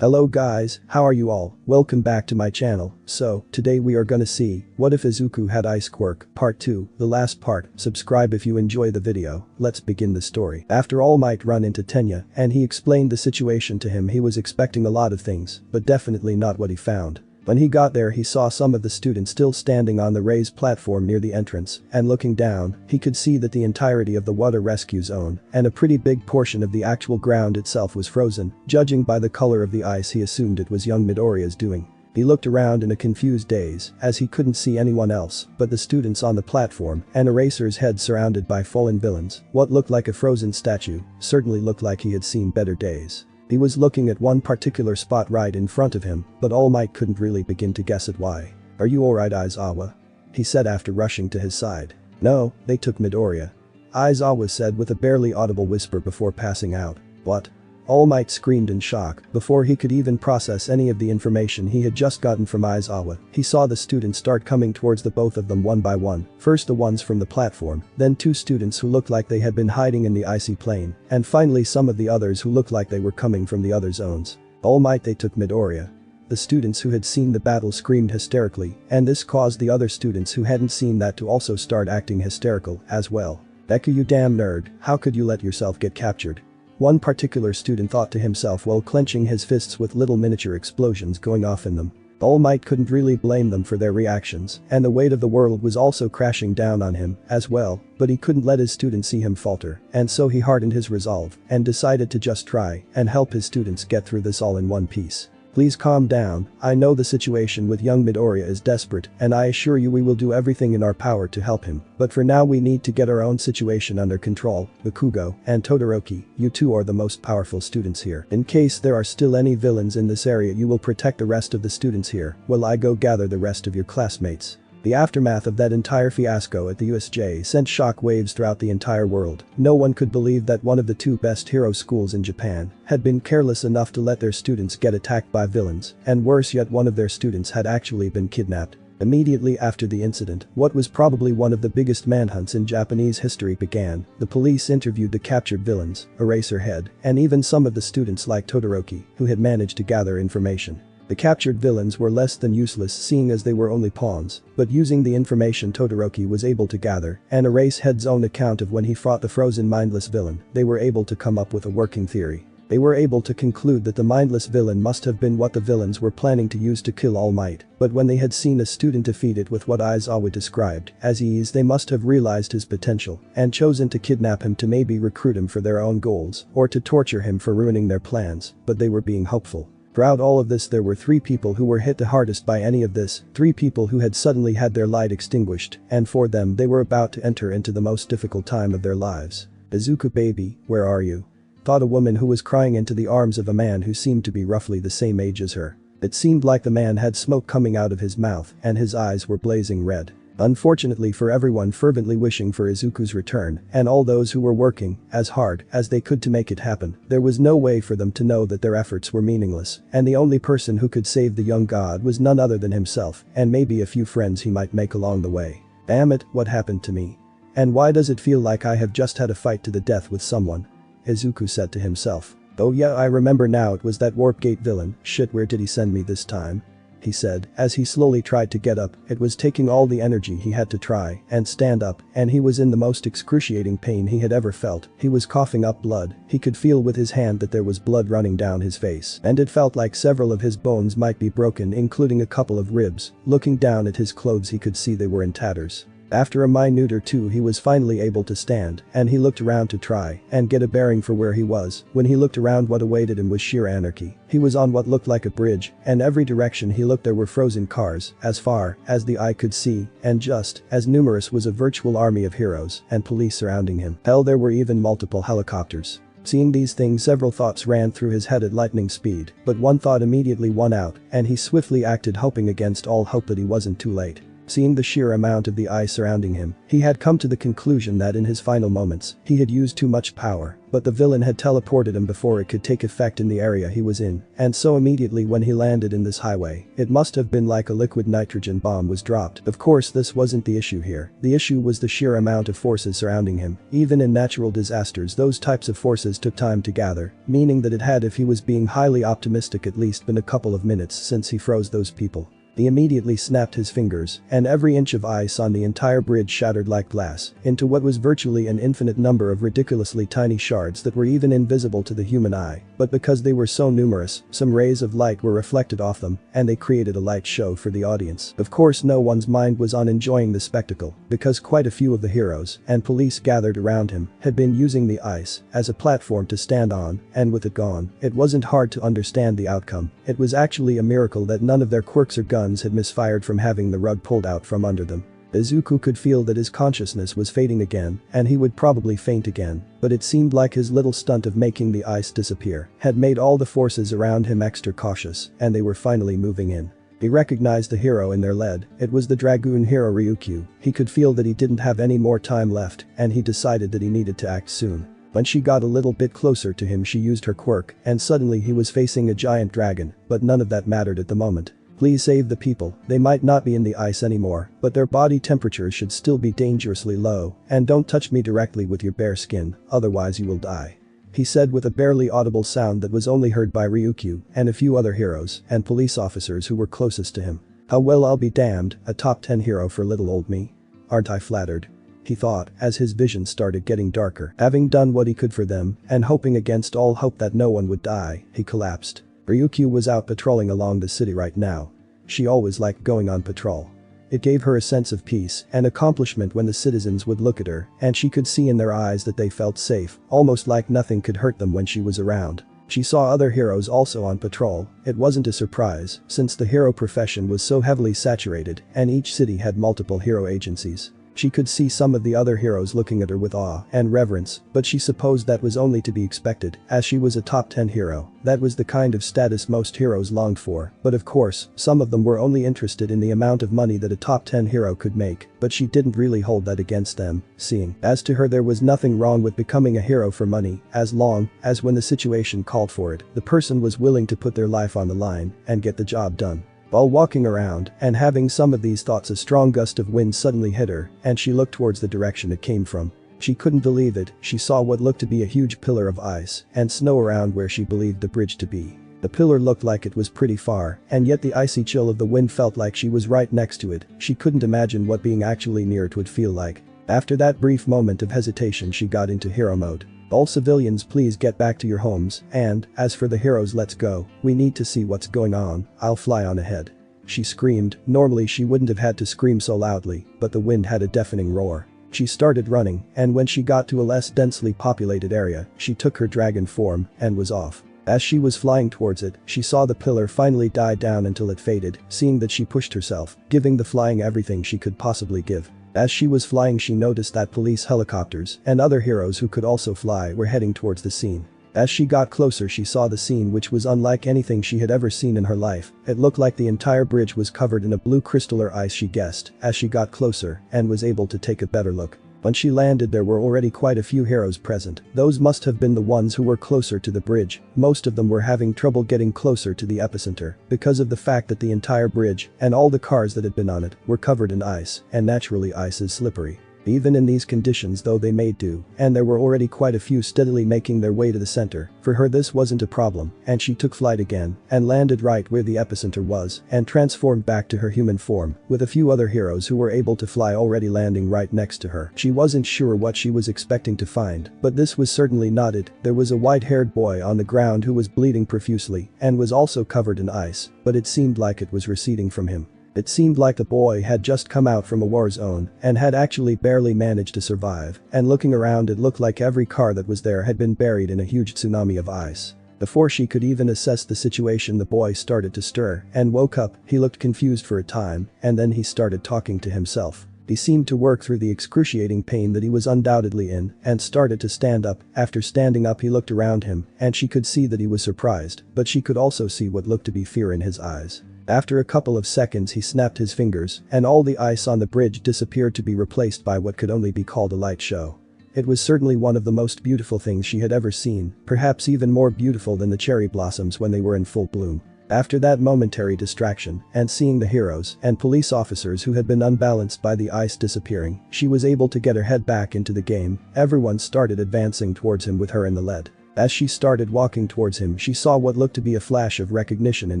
Hello guys, how are you all? Welcome back to my channel. So, today we are gonna see, what if Izuku had Ice Quirk, part 2, the last part. Subscribe if you enjoy the video. Let's begin the story. After All Might run into Tenya, and he explained the situation to him, he was expecting a lot of things, but definitely not what he found. When he got there, he saw some of the students still standing on the raised platform near the entrance, and looking down, he could see that the entirety of the water rescue zone and a pretty big portion of the actual ground itself was frozen. Judging by the color of the ice, he assumed it was young Midoriya's doing. He looked around in a confused daze, as he couldn't see anyone else but the students on the platform and Eraser's head surrounded by fallen villains. What looked like a frozen statue certainly looked like he had seen better days. He was looking at one particular spot right in front of him, but All Might couldn't really begin to guess at why. "Are you alright, Aizawa?" he said after rushing to his side. "No, they took Midoriya," Aizawa said with a barely audible whisper before passing out. "What?" All Might screamed in shock. Before he could even process any of the information he had just gotten from Aizawa, he saw the students start coming towards the both of them one by one. First the ones from the platform, then two students who looked like they had been hiding in the icy plain, and finally some of the others who looked like they were coming from the other zones. All Might, they took Midoriya. The students who had seen the battle screamed hysterically, and this caused the other students who hadn't seen that to also start acting hysterical as well. "Deku, you damn nerd, how could you let yourself get captured?" One particular student thought to himself while clenching his fists with little miniature explosions going off in them. All Might couldn't really blame them for their reactions, and the weight of the world was also crashing down on him as well, but he couldn't let his students see him falter, and so he hardened his resolve and decided to just try and help his students get through this all in one piece. "Please calm down, I know the situation with young Midoriya is desperate, and I assure you we will do everything in our power to help him, but for now we need to get our own situation under control. Bakugo and Todoroki, you two are the most powerful students here. In case there are still any villains in this area, you will protect the rest of the students here while I go gather the rest of your classmates." The aftermath of that entire fiasco at the USJ sent shock waves throughout the entire world. No one could believe that one of the two best hero schools in Japan had been careless enough to let their students get attacked by villains, and worse yet, one of their students had actually been kidnapped. Immediately after the incident, what was probably one of the biggest manhunts in Japanese history began. The police interviewed the captured villains, Eraserhead, and even some of the students like Todoroki, who had managed to gather information. The captured villains were less than useless seeing as they were only pawns, but using the information Todoroki was able to gather and Eraserhead's own account of when he fought the frozen mindless villain, they were able to come up with a working theory. They were able to conclude that the mindless villain must have been what the villains were planning to use to kill All Might, but when they had seen a student defeat it with what Aizawa described as ease, they must have realized his potential and chosen to kidnap him to maybe recruit him for their own goals or to torture him for ruining their plans, but they were being hopeful. Throughout all of this, there were three people who were hit the hardest by any of this, three people who had suddenly had their light extinguished, and for them they were about to enter into the most difficult time of their lives. "Izuku baby, where are you?" thought a woman who was crying into the arms of a man who seemed to be roughly the same age as her. It seemed like the man had smoke coming out of his mouth and his eyes were blazing red. Unfortunately for everyone fervently wishing for Izuku's return and all those who were working as hard as they could to make it happen, there was no way for them to know that their efforts were meaningless, and the only person who could save the young god was none other than himself and maybe a few friends he might make along the way. "Damn it, what happened to me? And why does it feel like I have just had a fight to the death with someone?" Izuku said to himself. "Oh yeah, I remember now, it was that Warp Gate villain. Shit, where did he send me this time?" he said as he slowly tried to get up. It was taking all the energy he had to try and stand up, and he was in the most excruciating pain he had ever felt. He was coughing up blood, he could feel with his hand that there was blood running down his face, and it felt like several of his bones might be broken, including a couple of ribs. Looking down at his clothes, he could see they were in tatters. After a minute or two, he was finally able to stand, and he looked around to try and get a bearing for where he was. When he looked around, what awaited him was sheer anarchy. He was on what looked like a bridge, and every direction he looked there were frozen cars as far as the eye could see, and just as numerous was a virtual army of heroes and police surrounding him. Hell, there were even multiple helicopters. Seeing these things, several thoughts ran through his head at lightning speed, but one thought immediately won out, and he swiftly acted, hoping against all hope that he wasn't too late. Seeing the sheer amount of the ice surrounding him, he had come to the conclusion that in his final moments, he had used too much power, but the villain had teleported him before it could take effect in the area he was in, and so immediately when he landed in this highway, it must have been like a liquid nitrogen bomb was dropped. Of course this wasn't the issue here, the issue was the sheer amount of forces surrounding him. Even in natural disasters those types of forces took time to gather, meaning that it had, if he was being highly optimistic, at least been a couple of minutes since he froze those people. He immediately snapped his fingers, and every inch of ice on the entire bridge shattered like glass into what was virtually an infinite number of ridiculously tiny shards that were even invisible to the human eye, but because they were so numerous, some rays of light were reflected off them, and they created a light show for the audience. Of course no one's mind was on enjoying the spectacle, because quite a few of the heroes and police gathered around him had been using the ice as a platform to stand on, and with it gone, it wasn't hard to understand the outcome. It was actually a miracle that none of their quirks or guns had misfired from having the rug pulled out from under them. Izuku could feel that his consciousness was fading again, and he would probably faint again, but it seemed like his little stunt of making the ice disappear had made all the forces around him extra cautious, and they were finally moving in. He recognized the hero in their lead. It was the dragoon hero Ryukyu. He could feel that he didn't have any more time left, and he decided that he needed to act soon. When she got a little bit closer to him, she used her quirk, and suddenly he was facing a giant dragon, but none of that mattered at the moment. Please save the people, they might not be in the ice anymore, but their body temperatures should still be dangerously low, and don't touch me directly with your bare skin, otherwise you will die. He said with a barely audible sound that was only heard by Ryukyu and a few other heroes and police officers who were closest to him. How well, I'll be damned, a top 10 hero for little old me. Aren't I flattered? He thought as his vision started getting darker. Having done what he could for them and hoping against all hope that no one would die, he collapsed. Ryukyu was out patrolling along the city right now. She always liked going on patrol. It gave her a sense of peace and accomplishment when the citizens would look at her, and she could see in their eyes that they felt safe, almost like nothing could hurt them when she was around. She saw other heroes also on patrol. It wasn't a surprise, since the hero profession was so heavily saturated and each city had multiple hero agencies. She could see some of the other heroes looking at her with awe and reverence, but she supposed that was only to be expected, as she was a top 10 hero. That was the kind of status most heroes longed for, but of course, some of them were only interested in the amount of money that a top 10 hero could make, but she didn't really hold that against them, seeing as to her there was nothing wrong with becoming a hero for money, as long as when the situation called for it, the person was willing to put their life on the line and get the job done. While walking around and having some of these thoughts, a strong gust of wind suddenly hit her, and she looked towards the direction it came from. She couldn't believe it. She saw what looked to be a huge pillar of ice and snow around where she believed the bridge to be. The pillar looked like it was pretty far, and yet the icy chill of the wind felt like she was right next to it. She couldn't imagine what being actually near it would feel like. After that brief moment of hesitation, she got into hero mode. All civilians, please get back to your homes, and, as for the heroes, let's go. We need to see what's going on. I'll fly on ahead. She screamed. Normally she wouldn't have had to scream so loudly, but the wind had a deafening roar. She started running, and when she got to a less densely populated area, she took her dragon form and was off. As she was flying towards it, she saw the pillar finally die down until it faded, seeing that she pushed herself, giving the flying everything she could possibly give. As she was flying, she noticed that police helicopters and other heroes who could also fly were heading towards the scene. As she got closer, she saw the scene, which was unlike anything she had ever seen in her life. It looked like the entire bridge was covered in a blue crystalline ice, she guessed, as she got closer and was able to take a better look. When she landed, there were already quite a few heroes present. Those must have been the ones who were closer to the bridge. Most of them were having trouble getting closer to the epicenter because of the fact that the entire bridge and all the cars that had been on it were covered in ice, and naturally ice is slippery. Even in these conditions, though, they made do, and there were already quite a few steadily making their way to the center. For her this wasn't a problem, and she took flight again and landed right where the epicenter was and transformed back to her human form, with a few other heroes who were able to fly already landing right next to her. She wasn't sure what she was expecting to find, but this was certainly not it. There was a white-haired boy on the ground who was bleeding profusely and was also covered in ice, but it seemed like it was receding from him. It seemed like the boy had just come out from a war zone and had actually barely managed to survive, and looking around, it looked like every car that was there had been buried in a huge tsunami of ice. Before she could even assess the situation, the boy started to stir and woke up. He looked confused for a time, and then he started talking to himself. He seemed to work through the excruciating pain that he was undoubtedly in and started to stand up. After standing up, he looked around him, and she could see that he was surprised, but she could also see what looked to be fear in his eyes. After a couple of seconds he snapped his fingers, and all the ice on the bridge disappeared to be replaced by what could only be called a light show. It was certainly one of the most beautiful things she had ever seen, perhaps even more beautiful than the cherry blossoms when they were in full bloom. After that momentary distraction, and seeing the heroes and police officers who had been unbalanced by the ice disappearing, she was able to get her head back into the game. Everyone started advancing towards him with her in the lead. As she started walking towards him, she saw what looked to be a flash of recognition in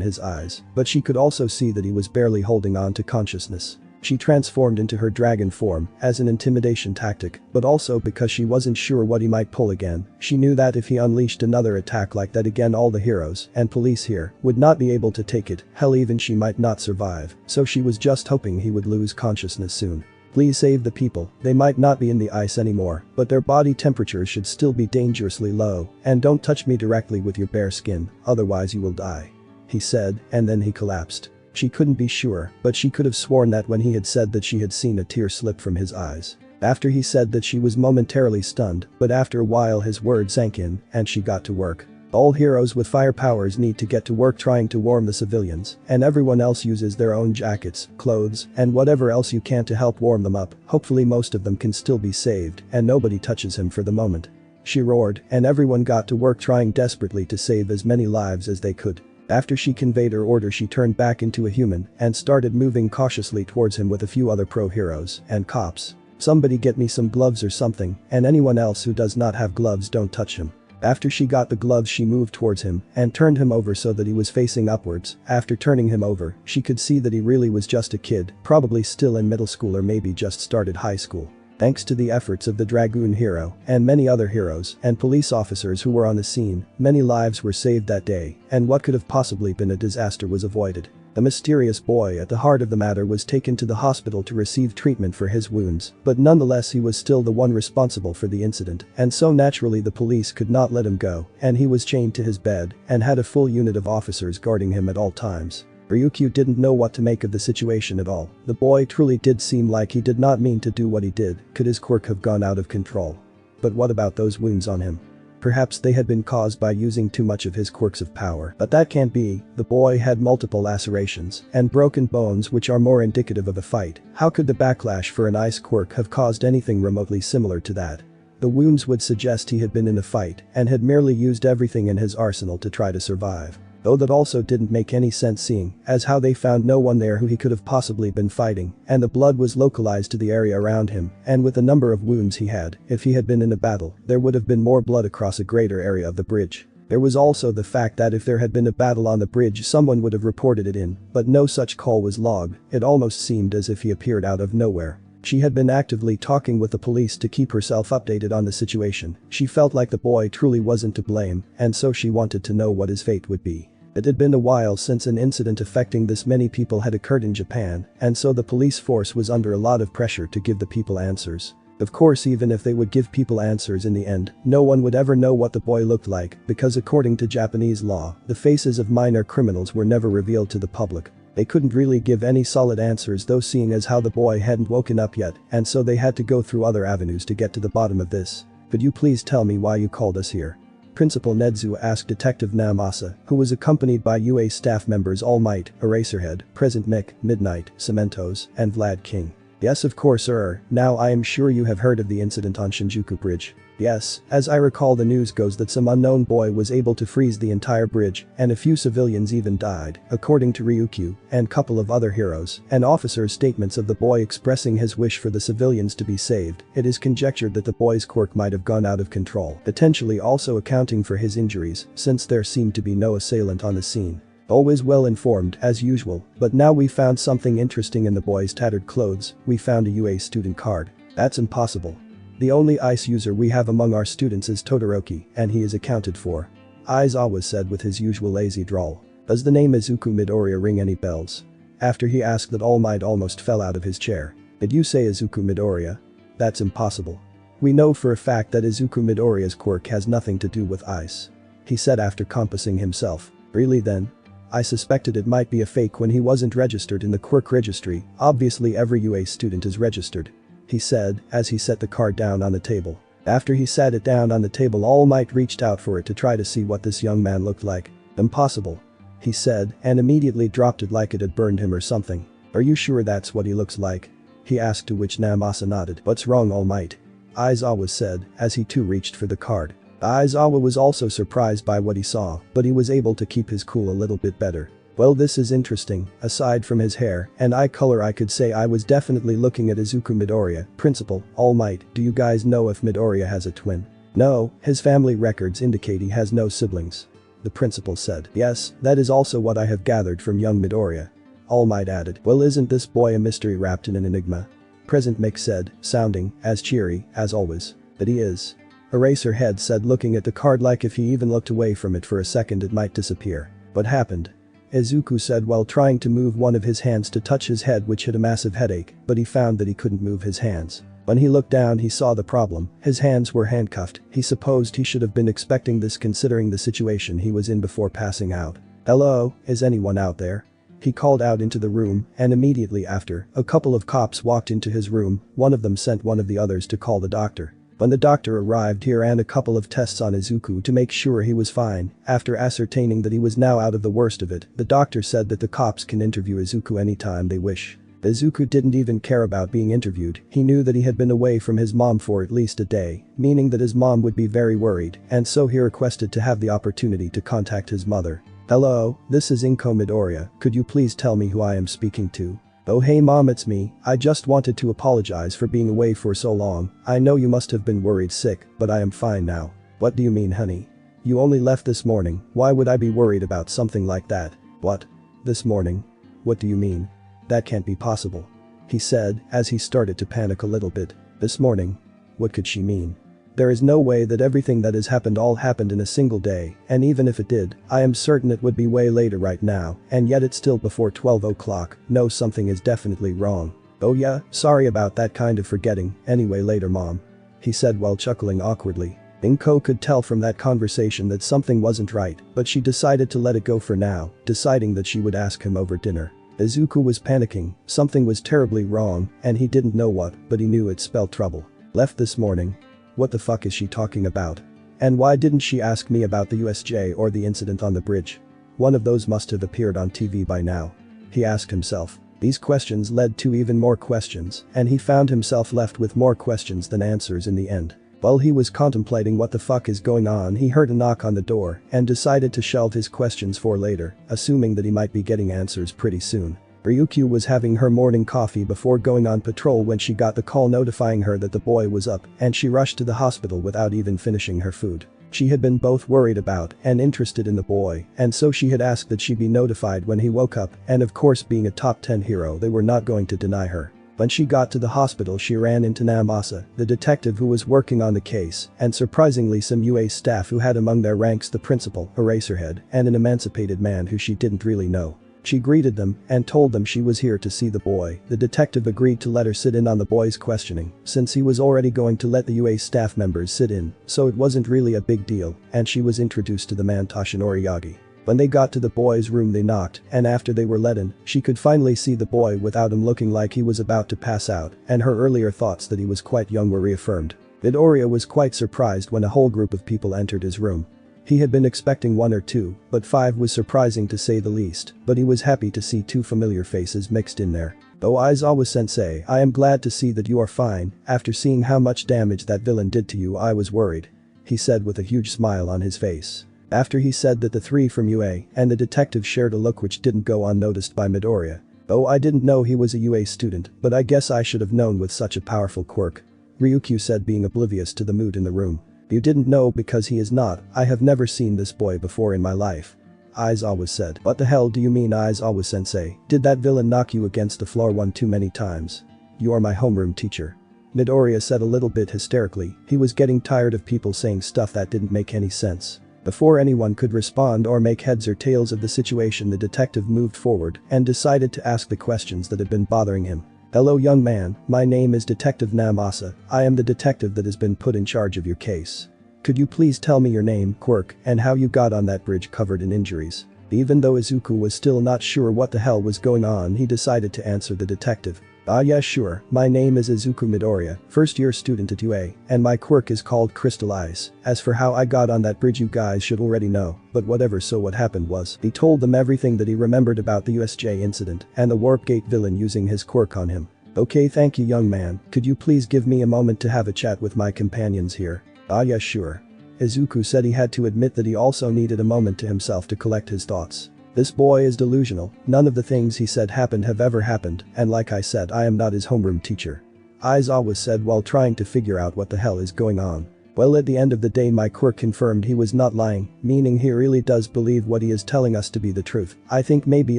his eyes, but she could also see that he was barely holding on to consciousness. She transformed into her dragon form as an intimidation tactic, but also because she wasn't sure what he might pull again. She knew that if he unleashed another attack like that again, all the heroes and police here would not be able to take it, hell, even she might not survive, so she was just hoping he would lose consciousness soon. Please save the people, they might not be in the ice anymore, but their body temperatures should still be dangerously low, and don't touch me directly with your bare skin, otherwise you will die. He said, and then he collapsed. She couldn't be sure, but she could have sworn that when he had said that she had seen a tear slip from his eyes. After he said that, she was momentarily stunned, but after a while his words sank in, and she got to work. All heroes with fire powers need to get to work trying to warm the civilians, and everyone else uses their own jackets, clothes, and whatever else you can to help warm them up. Hopefully most of them can still be saved, and nobody touches him for the moment. She roared, and everyone got to work trying desperately to save as many lives as they could. After she conveyed her order, she turned back into a human and started moving cautiously towards him with a few other pro-heroes and cops. Somebody get me some gloves or something, and anyone else who does not have gloves, don't touch him. After she got the gloves, she moved towards him and turned him over so that he was facing upwards. After turning him over, she could see that he really was just a kid, probably still in middle school or maybe just started high school. Thanks to the efforts of the Dragoon hero and many other heroes and police officers who were on the scene, many lives were saved that day, and what could have possibly been a disaster was avoided. The mysterious boy at the heart of the matter was taken to the hospital to receive treatment for his wounds, but nonetheless he was still the one responsible for the incident, and so naturally the police could not let him go, and he was chained to his bed and had a full unit of officers guarding him at all times. Ryukyu didn't know what to make of the situation at all. The boy truly did seem like he did not mean to do what he did. Could his quirk have gone out of control? But what about those wounds on him? Perhaps they had been caused by using too much of his quirks of power, but that can't be. The boy had multiple lacerations and broken bones, which are more indicative of a fight. How could the backlash for an ice quirk have caused anything remotely similar to that? The wounds would suggest he had been in a fight and had merely used everything in his arsenal to try to survive. Though that also didn't make any sense, seeing as how they found no one there who he could have possibly been fighting, and the blood was localized to the area around him, and with the number of wounds he had, if he had been in a battle, there would have been more blood across a greater area of the bridge. There was also the fact that if there had been a battle on the bridge, someone would have reported it in, but no such call was logged. It almost seemed as if he appeared out of nowhere. She had been actively talking with the police to keep herself updated on the situation. She felt like the boy truly wasn't to blame, and so she wanted to know what his fate would be. It had been a while since an incident affecting this many people had occurred in Japan, and so the police force was under a lot of pressure to give the people answers. Of course, even if they would give people answers in the end, no one would ever know what the boy looked like, because according to Japanese law, the faces of minor criminals were never revealed to the public. They couldn't really give any solid answers though, seeing as how the boy hadn't woken up yet, and so they had to go through other avenues to get to the bottom of this. Could you please tell me why you called us here? Principal Nedzu asked Detective Namasa, who was accompanied by UA staff members All Might, Eraserhead, Present Mick, Midnight, Cementos, and Vlad King. Yes, of course, sir. Now I am sure you have heard of the incident on Shinjuku Bridge. Yes, as I recall, the news goes that some unknown boy was able to freeze the entire bridge, and a few civilians even died, according to Ryukyu and couple of other heroes and officers' statements of the boy expressing his wish for the civilians to be saved. It is conjectured that the boy's quirk might have gone out of control, potentially also accounting for his injuries, since there seemed to be no assailant on the scene. Always well informed, as usual, but now we found something interesting in the boy's tattered clothes. We found a UA student card. That's impossible. The only ice user we have among our students is Todoroki, and he is accounted for. Aizawa said with his usual lazy drawl. Does the name Izuku Midoriya ring any bells? After he asked that, All Might almost fell out of his chair. Did you say Izuku Midoriya? That's impossible. We know for a fact that Izuku Midoriya's quirk has nothing to do with ice. He said after compassing himself. Really then? I suspected it might be a fake when he wasn't registered in the quirk registry. Obviously every UA student is registered. He said, as he set the card down on the table. After he sat it down on the table, All Might reached out for it to try to see what this young man looked like. Impossible. he said, and immediately dropped it like it had burned him or something. Are you sure that's what he looks like? He asked, to which Namasa nodded. What's wrong, All Might? Aizawa said, as he too reached for the card. Aizawa was also surprised by what he saw, but he was able to keep his cool a little bit better. Well, this is interesting. Aside from his hair and eye color, I could say I was definitely looking at Izuku Midoriya. Principal, All Might, do you guys know if Midoriya has a twin? No, his family records indicate he has no siblings. The principal said. Yes, that is also what I have gathered from young Midoriya. All Might added. Well, isn't this boy a mystery wrapped in an enigma? Present Mick said, sounding as cheery as always. That he is. Eraserhead said, looking at the card like if he even looked away from it for a second it might disappear. What happened? Izuku said while trying to move one of his hands to touch his head, which had a massive headache, but he found that he couldn't move his hands. When he looked down he saw the problem. His hands were handcuffed. He supposed he should have been expecting this considering the situation he was in before passing out. Hello, is anyone out there? He called out into the room, and immediately after, a couple of cops walked into his room. One of them sent one of the others to call the doctor. When the doctor arrived, he ran a couple of tests on Izuku to make sure he was fine. After ascertaining that he was now out of the worst of it, the doctor said that the cops can interview Izuku anytime they wish. Izuku didn't even care about being interviewed. He knew that he had been away from his mom for at least a day, meaning that his mom would be very worried, and so he requested to have the opportunity to contact his mother. Hello, this is Inko Midoriya. Could you please tell me who I am speaking to? Oh hey mom, it's me. I just wanted to apologize for being away for so long. I know you must have been worried sick, but I am fine now. What do you mean, honey? You only left this morning. Why would I be worried about something like that? What? This morning? What do you mean? That can't be possible. He said, as he started to panic a little bit. This morning? What could she mean? There is no way that everything that has happened all happened in a single day, and even if it did, I am certain it would be way later right now, and yet it's still before 12 o'clock. No, something is definitely wrong. Oh yeah, sorry about that kind of forgetting. Anyway, later mom. He said while chuckling awkwardly. Inko could tell from that conversation that something wasn't right, but she decided to let it go for now, deciding that she would ask him over dinner. Izuku was panicking. Something was terribly wrong, and he didn't know what, but he knew it spelled trouble. Left this morning. What the fuck is she talking about? And why didn't she ask me about the USJ or the incident on the bridge? One of those must have appeared on TV by now. He asked himself. These questions led to even more questions, and he found himself left with more questions than answers in the end. While he was contemplating what the fuck is going on, he heard a knock on the door and decided to shelve his questions for later, assuming that he might be getting answers pretty soon. Ryukyu was having her morning coffee before going on patrol when she got the call notifying her that the boy was up, and she rushed to the hospital without even finishing her food. She had been both worried about and interested in the boy, and so she had asked that she be notified when he woke up, and of course, being a top 10 hero, they were not going to deny her. When she got to the hospital, she ran into Namasa, the detective who was working on the case, and surprisingly some UA staff who had among their ranks the principal, Eraserhead, and an emancipated man who she didn't really know. She greeted them and told them she was here to see the boy. The detective agreed to let her sit in on the boy's questioning, since he was already going to let the UA staff members sit in, so it wasn't really a big deal, and she was introduced to the man Toshinori Yagi. When they got to the boy's room they knocked, and after they were let in, she could finally see the boy without him looking like he was about to pass out, and her earlier thoughts that he was quite young were reaffirmed. Midoriya was quite surprised when a whole group of people entered his room. He had been expecting one or two, but 5 was surprising to say the least, but he was happy to see 2 familiar faces mixed in there. Oh Aizawa-sensei, I am glad to see that you are fine. After seeing how much damage that villain did to you, I was worried. He said with a huge smile on his face. After he said that the 3 from UA and the detective shared a look which didn't go unnoticed by Midoriya. Oh, I didn't know he was a UA student, but I guess I should have known with such a powerful quirk. Ryukyu said, being oblivious to the mood in the room. You didn't know because he is not. I have never seen this boy before in my life. Aizawa said. What the hell do you mean, Aizawa-sensei? Did that villain knock you against the floor one too many times? You are my homeroom teacher. Midoriya said a little bit hysterically. He was getting tired of people saying stuff that didn't make any sense. Before anyone could respond or make heads or tails of the situation, the detective moved forward and decided to ask the questions that had been bothering him. Hello young man, my name is Detective Namasa. I am the detective that has been put in charge of your case. Could you please tell me your name, Quirk, and how you got on that bridge covered in injuries? Even though Izuku was still not sure what the hell was going on, he decided to answer the detective. Ah yeah sure, my name is Izuku Midoriya, first year student at UA, and my quirk is called Crystal Ice. As for how I got on that bridge you guys should already know, but whatever. So what happened was, he told them everything that he remembered about the USJ incident and the Warp Gate villain using his quirk on him. Okay thank you young man, could you please give me a moment to have a chat with my companions here? Ah yeah sure. Izuku said he had to admit that he also needed a moment to himself to collect his thoughts. This boy is delusional, none of the things he said happened have ever happened, and like I said I am not his homeroom teacher. Aizawa said while trying to figure out what the hell is going on. Well at the end of the day my quirk confirmed he was not lying, meaning he really does believe what he is telling us to be the truth. I think maybe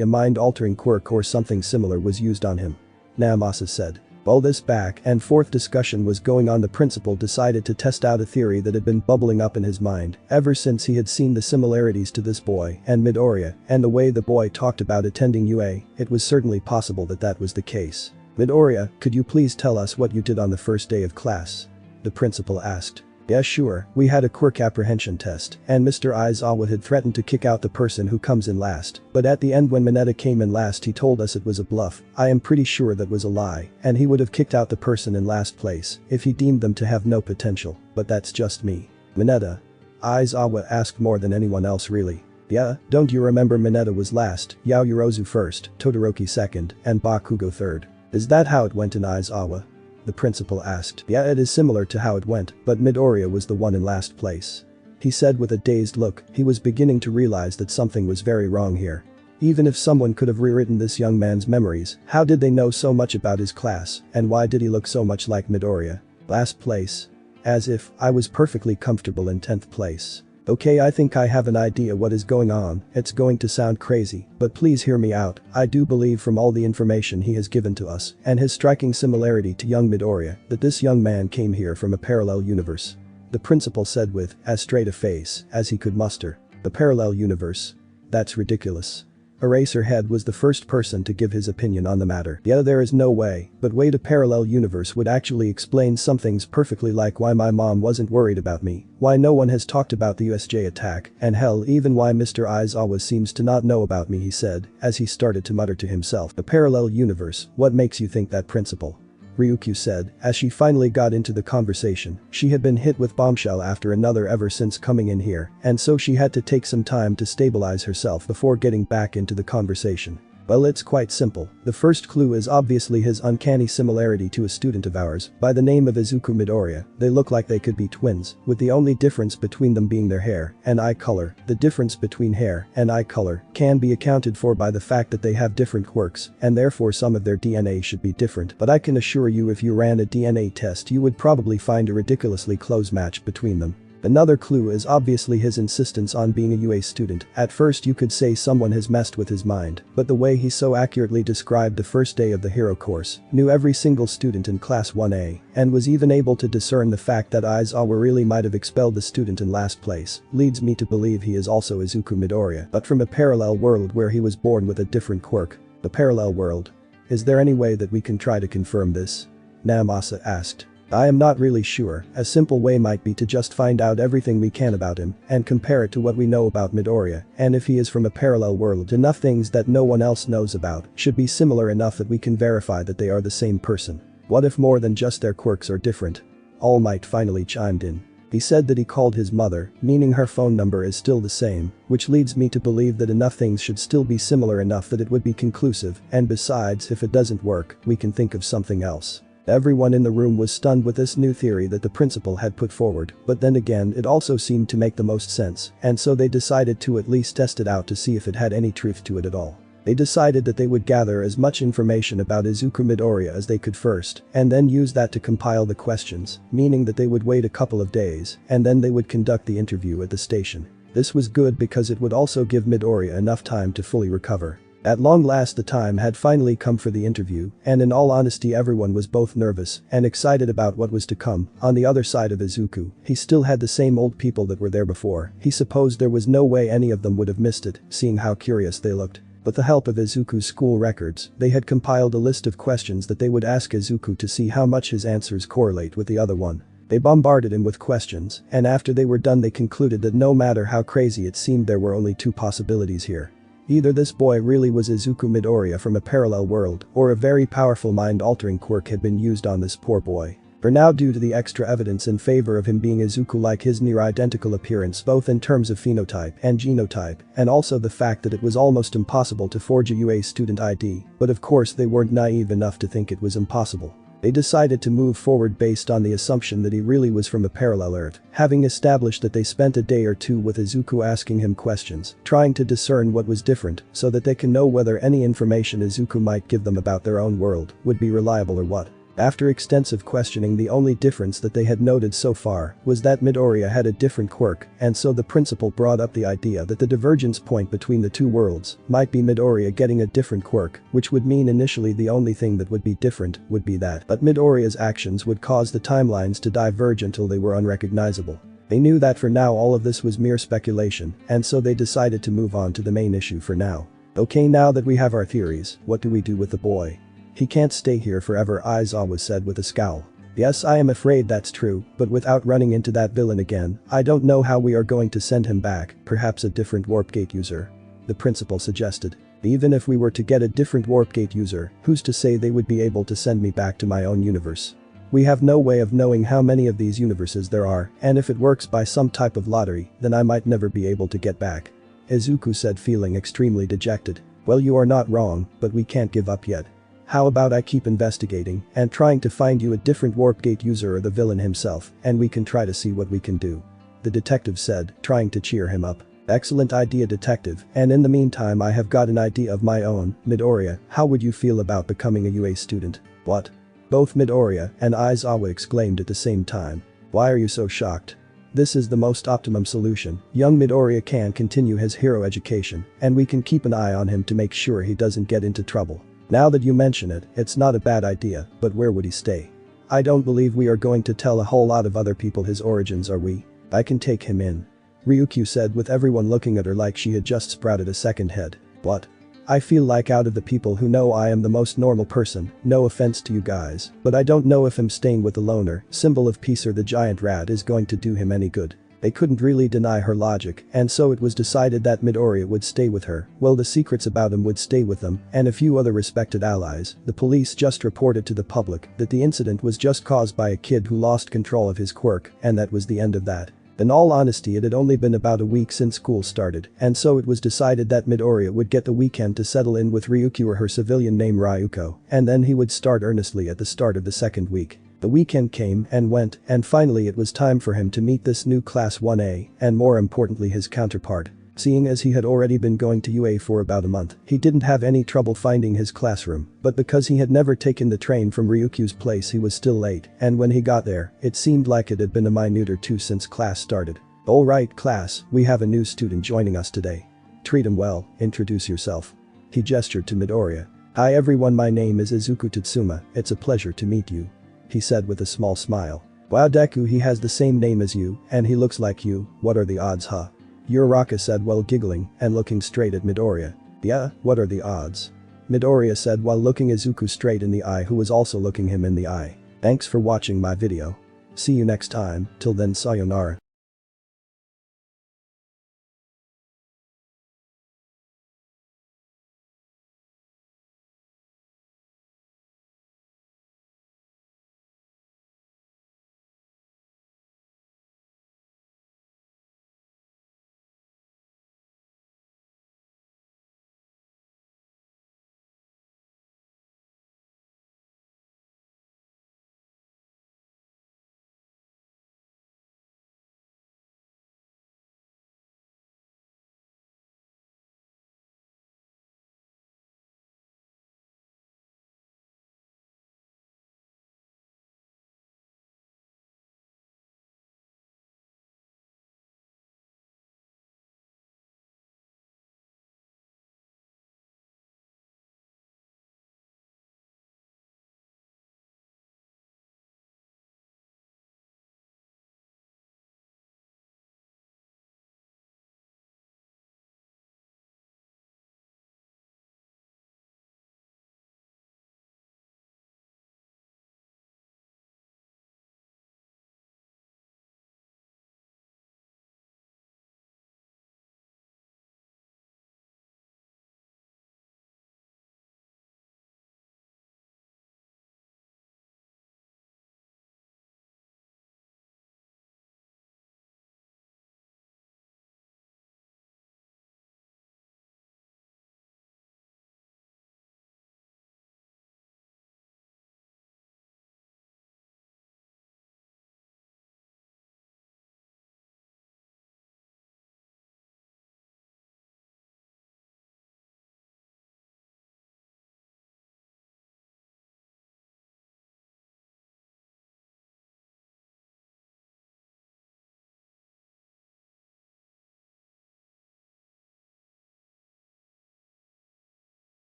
a mind-altering quirk or something similar was used on him. Namasa said. While this back and forth discussion was going on, the principal decided to test out a theory that had been bubbling up in his mind ever since he had seen the similarities to this boy and Midoriya and the way the boy talked about attending UA. It was certainly possible that that was the case. Midoriya, could you please tell us what you did on the first day of class? The principal asked. Yeah sure, we had a quirk apprehension test, and Mr. Aizawa had threatened to kick out the person who comes in last, but at the end when Mineta came in last he told us it was a bluff. I am pretty sure that was a lie, and he would have kicked out the person in last place if he deemed them to have no potential, but that's just me. Mineta? Aizawa asked more than anyone else really. Yeah, don't you remember Mineta was last, Yaoyorozu first, Todoroki second, and Bakugo third? Is that how it went in Aizawa? The principal asked. Yeah it is similar to how it went, but Midoriya was the one in last place. He said with a dazed look. He was beginning to realize that something was very wrong here. Even if someone could have rewritten this young man's memories, how did they know so much about his class, and why did he look so much like Midoriya? Last place? As if I was perfectly comfortable in 10th place. Okay I think I have an idea what is going on. It's going to sound crazy, but please hear me out. I do believe from all the information he has given to us and his striking similarity to young Midoriya that this young man came here from a parallel universe. The principal said with as straight a face as he could muster. The parallel universe? That's ridiculous. Eraserhead was the first person to give his opinion on the matter. Yeah there is no way, but wait, a parallel universe would actually explain some things perfectly, like why my mom wasn't worried about me, why no one has talked about the USJ attack, and hell even why Mr. Aizawa seems to not know about me, he said as he started to mutter to himself. A parallel universe, what makes you think that, principal? Ryukyu said as she finally got into the conversation. She had been hit with bombshell after another ever since coming in here, and so she had to take some time to stabilize herself before getting back into the conversation. Well it's quite simple. The first clue is obviously his uncanny similarity to a student of ours by the name of Izuku Midoriya. They look like they could be twins, with the only difference between them being their hair and eye color. The difference between hair and eye color can be accounted for by the fact that they have different quirks, and therefore some of their DNA should be different, but I can assure you if you ran a DNA test you would probably find a ridiculously close match between them. Another clue is obviously his insistence on being a UA student. At first you could say someone has messed with his mind, but the way he so accurately described the first day of the hero course, knew every single student in class 1A, and was even able to discern the fact that Aizawa really might have expelled the student in last place, leads me to believe he is also Izuku Midoriya, but from a parallel world where he was born with a different quirk. The parallel world. Is there any way that we can try to confirm this? Namasa asked. I am not really sure. A simple way might be to just find out everything we can about him and compare it to what we know about Midoriya, and if he is from a parallel world, enough things that no one else knows about should be similar enough that we can verify that they are the same person. What if more than just their quirks are different? All Might finally chimed in. He said that he called his mother, meaning her phone number is still the same, which leads me to believe that enough things should still be similar enough that it would be conclusive, and besides, if it doesn't work, we can think of something else. Everyone in the room was stunned with this new theory that the principal had put forward, but then again it also seemed to make the most sense, and so they decided to at least test it out to see if it had any truth to it at all. They decided that they would gather as much information about Izuku Midoriya as they could first, and then use that to compile the questions, meaning that they would wait a couple of days, and then they would conduct the interview at the station. This was good because it would also give Midoriya enough time to fully recover. At long last the time had finally come for the interview, and in all honesty everyone was both nervous and excited about what was to come. On the other side of Izuku, he still had the same old people that were there before. He supposed there was no way any of them would have missed it, seeing how curious they looked. With the help of Izuku's school records, they had compiled a list of questions that they would ask Izuku to see how much his answers correlate with the other one. They bombarded him with questions, and after they were done they concluded that no matter how crazy it seemed there were only two possibilities here. Either this boy really was Izuku Midoriya from a parallel world, or a very powerful mind-altering quirk had been used on this poor boy. For now, due to the extra evidence in favor of him being Izuku, like his near-identical appearance both in terms of phenotype and genotype, and also the fact that it was almost impossible to forge a UA student ID, but of course they weren't naive enough to think it was impossible. They decided to move forward based on the assumption that he really was from a parallel Earth, having established that they spent a day or two with Izuku asking him questions, trying to discern what was different so that they can know whether any information Izuku might give them about their own world would be reliable or what. After extensive questioning, the only difference that they had noted so far was that Midoriya had a different quirk, and so the principal brought up the idea that the divergence point between the two worlds might be Midoriya getting a different quirk, which would mean initially the only thing that would be different would be that, but Midoriya's actions would cause the timelines to diverge until they were unrecognizable. They knew that for now all of this was mere speculation, and so they decided to move on to the main issue for now. Okay, now that we have our theories, what do we do with the boy? He can't stay here forever, Aizawa said with a scowl. Yes, I am afraid that's true, but without running into that villain again, I don't know how we are going to send him back, perhaps a different warp gate user. The principal suggested. Even if we were to get a different warp gate user, who's to say they would be able to send me back to my own universe? We have no way of knowing how many of these universes there are, and if it works by some type of lottery, then I might never be able to get back. Izuku said, feeling extremely dejected. Well, you are not wrong, but we can't give up yet. How about I keep investigating and trying to find you a different warp gate user or the villain himself, and we can try to see what we can do. The detective said, trying to cheer him up. Excellent idea, detective, and in the meantime I have got an idea of my own. Midoriya, how would you feel about becoming a UA student? What? Both Midoriya and Aizawa exclaimed at the same time. Why are you so shocked? This is the most optimum solution. Young Midoriya can continue his hero education, and we can keep an eye on him to make sure he doesn't get into trouble. Now that you mention it, it's not a bad idea, but where would he stay? I don't believe we are going to tell a whole lot of other people his origins, are we? I can take him in. Ryukyu said, with everyone looking at her like she had just sprouted a second head. What? I feel like out of the people who know I am the most normal person, no offense to you guys, but I don't know if him staying with the loner, symbol of peace or the giant rat is going to do him any good. They couldn't really deny her logic, and so it was decided that Midoriya would stay with her, while the secrets about him would stay with them, and a few other respected allies. The police just reported to the public that the incident was just caused by a kid who lost control of his quirk, and that was the end of that. In all honesty, it had only been about a week since school started, and so it was decided that Midoriya would get the weekend to settle in with Ryukyu, or her civilian name Ryuko, and then he would start earnestly at the start of the second week. The weekend came and went, and finally it was time for him to meet this new Class 1A, and more importantly his counterpart. Seeing as he had already been going to UA for about a month, he didn't have any trouble finding his classroom, but because he had never taken the train from Ryukyu's place he was still late, and when he got there, it seemed like it had been a minute or two since class started. Alright class, we have a new student joining us today. Treat him well, introduce yourself. He gestured to Midoriya. Hi everyone, my name is Izuku Tatsuma, it's a pleasure to meet you. He said with a small smile. Wow, Deku, he has the same name as you, and he looks like you, what are the odds, huh? Uraraka said while giggling and looking straight at Midoriya. Yeah, what are the odds? Midoriya said while looking Izuku straight in the eye, who was also looking him in the eye. Thanks for watching my video. See you next time, till then sayonara.